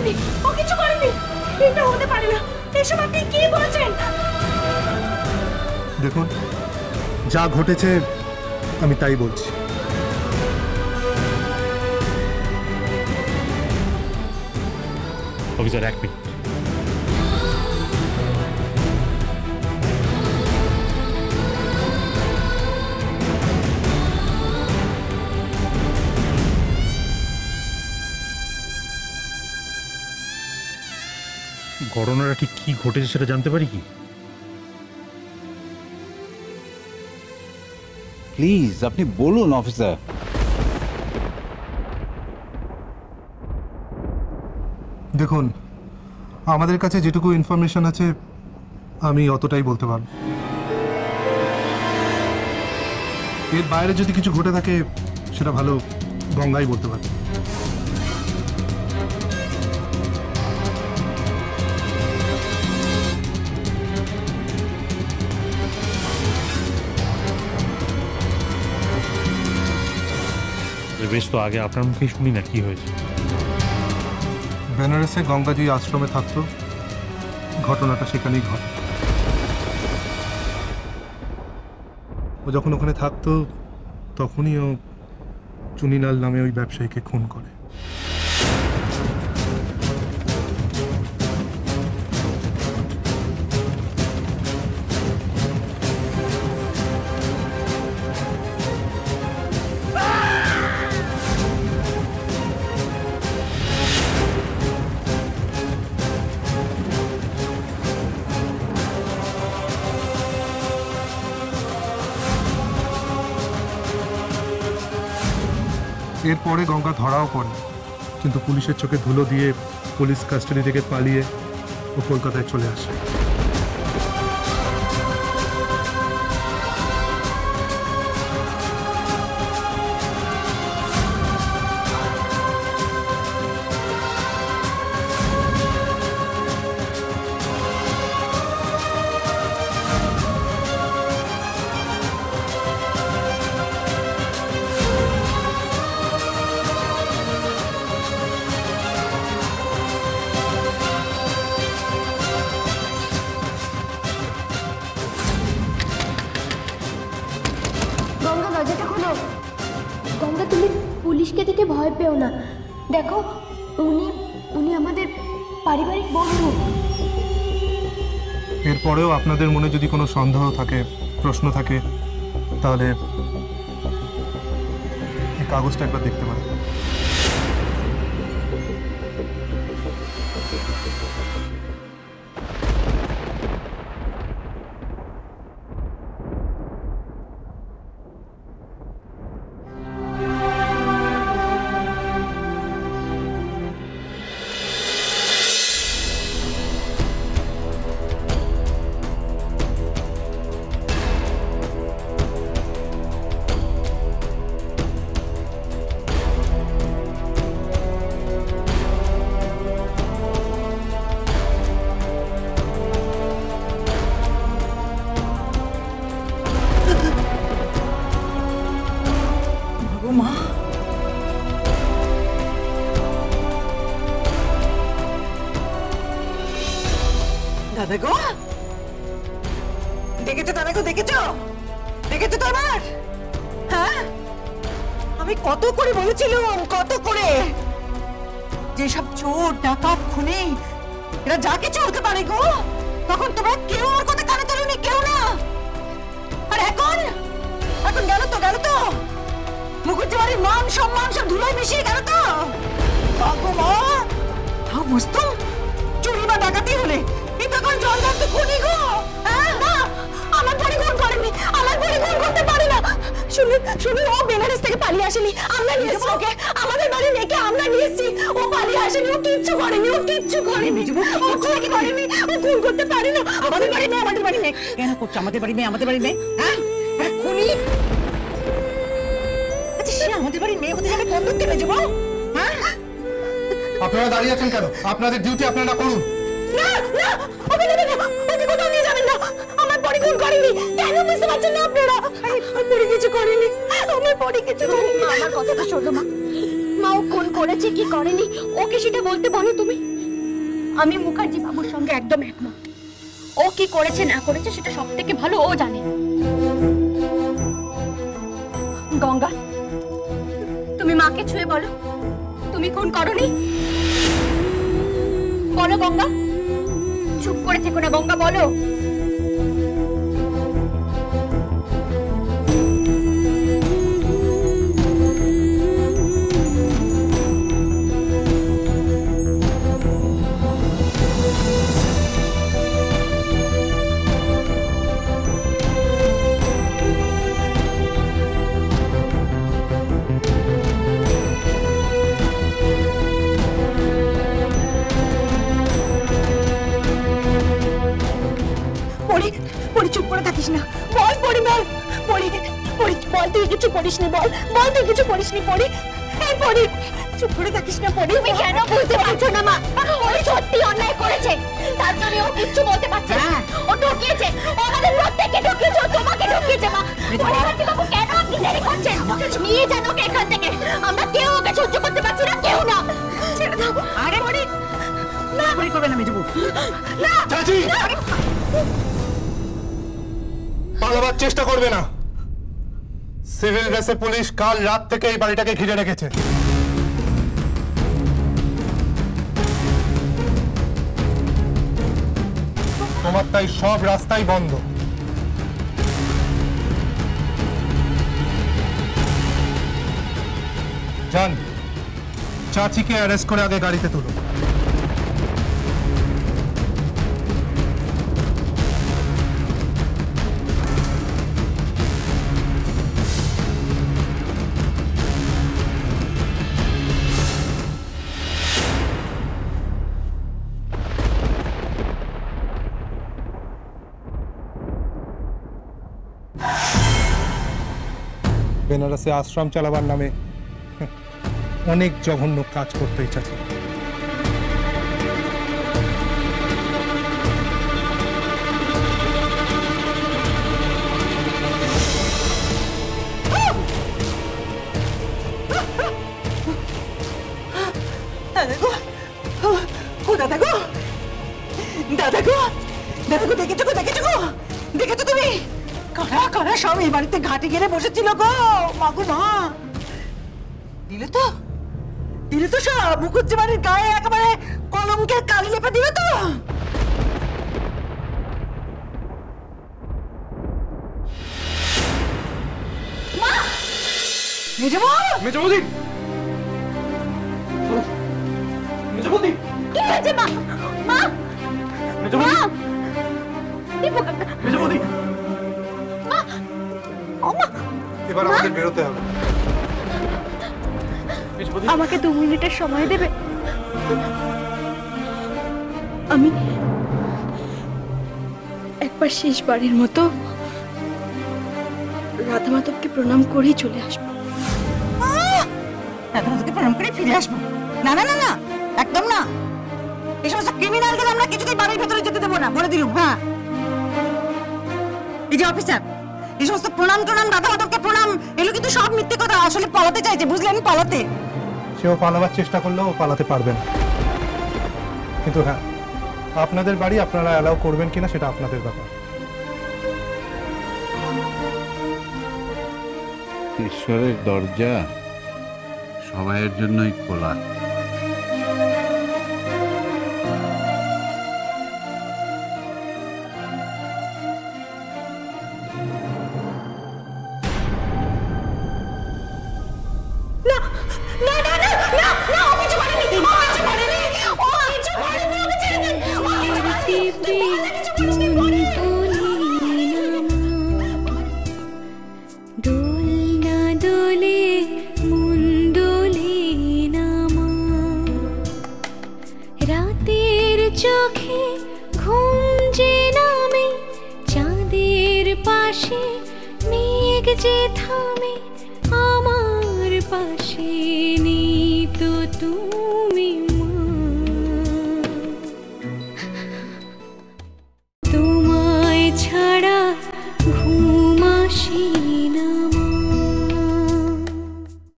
করেনি, ও কিছু করেনি। এটা হতে পারে না, এসব আপনি কি বলছেন? দেখুন, যা ঘটেছে আমি তাই বলছি। অফিসার, এক মিনিট। ঘটনাটা ঠিক কি ঘটেছে সেটা জানতে পারি কি? প্লিজ আপনি বলুন অফিসার। দেখুন, আমাদের কাছে যেটুকু ইনফরমেশন আছে আমি অতটাই বলতে পারব। এর বাইরে যদি কিছু ঘটে থাকে সেটা ভালো গঙ্গাই বলতে পারে। বেশ, তো আগে আপনার মুখে শুনি না কি হয়েছে। বেনারসে গঙ্গাজি আশ্রমে থাকতো, ঘটনাটা সেখানেই ঘটে। ও যখন ওখানে থাকতো তখনই ও চুনিলাল নামে ওই ব্যবসায়ীকে খুন করে। এরপরে গঙ্গা ধরাও পড়ে, কিন্তু পুলিশের চোখে ধুলো দিয়ে পুলিশ কাস্টাডি থেকে পালিয়ে ও কলকাতায় চলে আসে। গঙ্গা, তুমি পুলিশকে দেখে ভয় পেও না। দেখো, উনি আমাদের পারিবারিক বন্ধু। এরপরেও আপনাদের মনে যদি কোনো সন্দেহ থাকে, প্রশ্ন থাকে, তাহলে এই কাগজটা একবার দেখতে পারেন। দাদা গো, দেখেছো দাদা গো, দেখেছো দেখেছো তো আমার? হ্যাঁ, আমি কত করে বলেছিলাম, কত করে, যেসব চোর ডাকাত খুনি এরা যা কিছু হতে পারে গো, তখন তোমরা কেউ ওর কথা কানে তোলনি, কেউ না। আর এখন এখন গেল তো মুখুজ্জি বাড়ির মান সম্মান সব ধুলোয় মিশিয়ে গেল তো। বাবু মা, তাও বুঝতো চুরি বা ডাকাতি হলে এটা কোন জলদান্ত খুনি গো। হ্যাঁ, না, আমার বাড়ি খুন করেনি, আমার বাড়ি খুন করতে পারে না। শুনুন, ও বেনারস থেকে পালিয়ে আসেনি, আমরা নিয়ে এসেছি ওকে, আমাদের বাড়ি মেয়েকে আমরা নিয়ে এসেছি। ও পালিয়ে আসেনি, ও কিচ্ছু করেনি, ও কিচ্ছু করেনি, ও খুন করেনি, ও খুন করতে পারে না। আমাদের বাড়ি মেয়ে কেন করছে? আমাদের বাড়ি মেয়ে, হ্যাঁ, খুনি। আচ্ছা, সে আমাদের বাড়ির মেয়ে হতে যাবে কোন দিকে যাবো? হ্যাঁ, আপনারা দাঁড়িয়ে আছেন কেন? আপনাদের ডিউটি আপনারা করুন। না না, ওকে নেবেন না, ওকে কোথাও নিয়ে যাবেন না। আমার বড়ি খুন করেনি, কেন বুঝতে পারছেন না আপনারা? আমার বড়ি কিছু করেনি, আমার বড়ি কিছু করেনি। আমার কথাটা শোনো মা, ও খুন করেছে কি করেনি ওকে সেটা বলতে বলো তুমি। আমি মুখার্জি বাবুর সঙ্গে একদম একমত। ও কি করেছে না করেছে সেটা সব থেকে ভালো ও জানে। গঙ্গা, তুমি মাকে ছুঁয়ে বলো তুমি খুন করনি। বলো গঙ্গা, চুপ করে থেকো না গঙ্গা, বলো। চুপ করে থাকিস না, বল পড়ি, বল পড়ি, পড়ি বল তুই কিছু করিসনি, বল বল তুই কিছু করিসনি পড়ি। এই পড়ি, চুপ করে থাকিস না পড়ি। তুমি কেন বুঝতে পারছো না মা? ওই সত্যি অন্যায় করেছে, তার জন্য ও কিচ্ছু বলতে পারছে না। ও ঢুকিয়েছে, ও আমাদের প্রত্যেককে ঢুকিয়েছে, ও তোমাকে ঢুকিয়েছে মা। মুখার্জি বাবু কেন আপনি দেরি করছেন? নিয়ে যান ওকে এখান থেকে, আমরা কেউ ওকে সহ্য করতে পারছি না, কেউ না। ছেড়ে দাও। আরে পড়ি না, পড়ি করবে না মেজবু না। চাচি, পালাবার চেষ্টা করবে না। সিভিল ড্রেসে পুলিশ কাল রাত থেকে এই বাড়িটাকে ঘিরে রেখেছে। তোমার তাই সব রাস্তাই বন্ধ। যান, চাচিকে অ্যারেস্ট করে আগে গাড়িতে তুলো। বেনারসে আশ্রম চালাবার নামে অনেক জঘন্য কাজ করতে চাচ্ছি। দাদা গো, দাদা গো, দাদা গো, দেখেছো গো, দেখেছো গো, দেখেছো তুমি? কারা কারা সব এই বাড়িতে ঘাটে গেড়ে বসেছিল গো, মাগো মা। দিলে তো, দিলে তো সব মুখুজ্জি বাড়ির গায়ে একেবারে কলঙ্কের কালি লেপে দিলে তো। মেজবৌদি, মেজবৌদি, কি হয়েছে মা? মা, মেজবৌদি, মেজবৌদি, এবার আমাদের বেরোতে হবে। আমাকে 2 মিনিটের সময় দেবে? আমি একবার শেষবারের মতো রাধা মাধবকে প্রণাম করেই চলে আসবো। রাধা মাধবকে প্রণাম করে ফিরে আসবো? না না না না, একদম না। এই সমস্ত ক্রিমিনালদের আমরা কিছুতেই বাড়ির ভেতরে যেতে দেবো না, বলে দিলুম। হ্যাঁ, এই যে অফিসার, এই সমস্ত প্রণাম টনাম, রাধা মাধবকে প্রণাম, এগুলো কিন্তু সব মিথ্যে কথা। আসলে পালাতে চাইছে, বুঝলেন? পালাতে, সেও পালাবার চেষ্টা করলেও পালাতে পারবে না। কিন্তু হ্যাঁ, আপনাদের বাড়ি আপনারা অ্যালাউ করবেন কিনা সেটা আপনাদের ব্যাপার। ঈশ্বরের দরজা সবাইয়ের জন্যই খোলা। চোখে ঘুম যে নামে চাঁদের পাশে মেঘ যে